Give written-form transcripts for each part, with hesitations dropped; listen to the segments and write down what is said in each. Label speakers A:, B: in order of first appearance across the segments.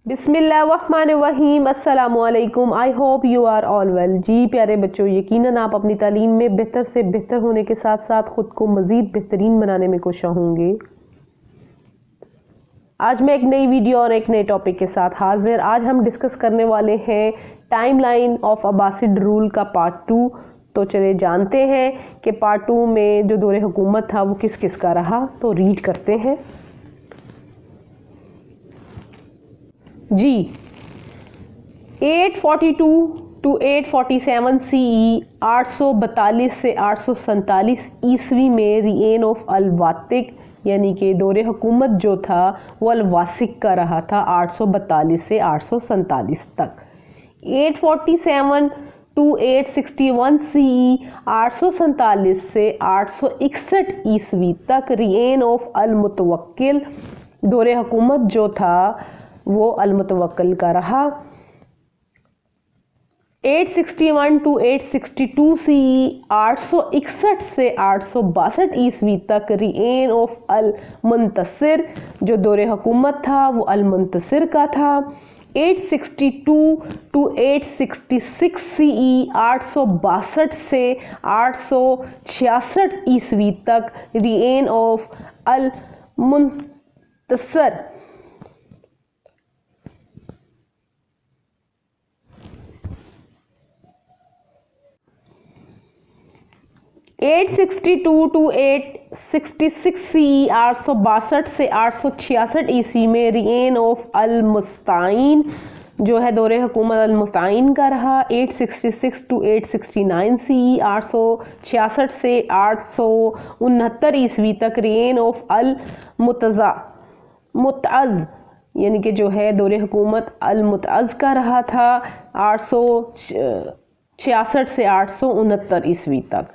A: بسم اللہ الرحمن الرحیم، السلام علیکم۔ I hope you are all well. جی پیارے بچوں، یقیناً آپ اپنی تعلیم میں بہتر سے بہتر ہونے کے ساتھ ساتھ خود کو مزید بہترین بنانے میں کوشاں ہوں گے۔ آج میں ایک نئی ویڈیو اور ایک نئے ٹاپک کے ساتھ حاضر۔ آج ہم ڈسکس کرنے والے ہیں ٹائم لائن آف عباسڈ رول کا پارٹ 2۔ تو چلے جانتے ہیں کہ پارٹ 2 میں جو دور حکومت تھا وہ کس کس کا رہا، تو ریڈ کرتے ہیں۔ جی 842 to 847 CE 842 سے 847 عیسوی میں رین آف الواتق یعنی کہ دور حکومت جو تھا وہ الواسق کا رہا تھا 842 سے 847 تک۔ 847 to 861 CE 847 سے 861 عیسوی تک رین آف المتوکل دور حکومت جو تھا وہ المتوکل کا رہا۔ 861 to 862 CE 861 سے 862 عیسوی تک رین آف المنتصر جو دور حکومت تھا وہ المنتصر کا تھا۔ 862 to 866 CE 862 سے 866 عیسوی تک رین آف المنتصر۔ 862 to 866 CE 862 سے 866 عیسوی میں رین آف المستعین جو ہے دور حکومت المستعین کا رہا۔ 866 to 869 CE 866 سے 869 عیسوی تک رین آف متعز یعنی کہ جو ہے دور حکومت المتعز کا رہا تھا 866 سے 869 عیسوی تک۔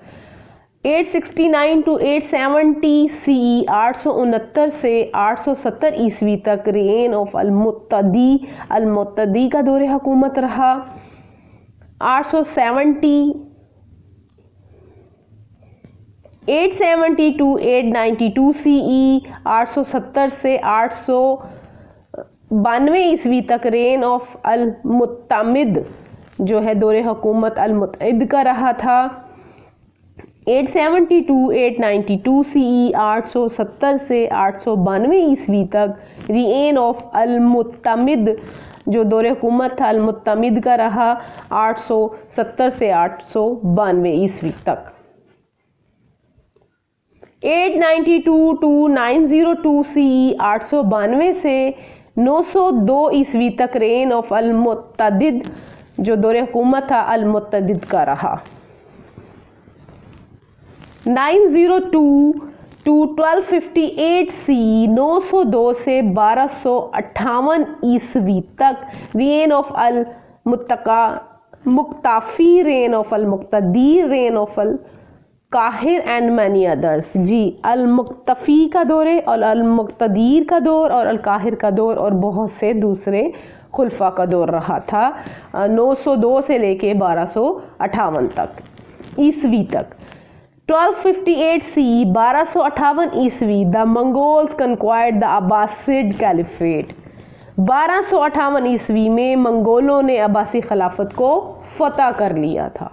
A: 869 to 870 CE 869 سے 870 عیسوی تک رین آف المعتدی کا دور حکومت رہا۔ 870 to 892 CE 870 سے 892 عیسوی تک رین آف المعتمد جو ہے دور حکومت المتعد کا رہا تھا۔ 870 to 892 CE 870 سے 892 عیسوی تک رین آف المعتمد جو دور حکومت تھا المعتمد کا رہا 870 سے 892 عیسوی تک۔ 892 to 902 CE 892 سے 902 عیسوی تک رین آف المعتدد جو دور حکومت تھا المعتدد کا رہا۔ 902 to 1258 CE 902 سے 1258 عیسوی تک reign of Al Muqtafi reign of Al Muqtadir reign of Al Qahir and many others. جی المقتفی کا دور اور المقتدیر کا دور اور القاہر کا دور اور بہت سے دوسرے خلفاء کا دور رہا تھا 902 سے لے کے 1258 تک عیسوی تک۔ 1258 CE 1258 عیسوی the Mongols conquered the Abbasid Caliphate 1258 عیسوی میں منگولوں نے عباسی خلافت کو فتح کر لیا تھا۔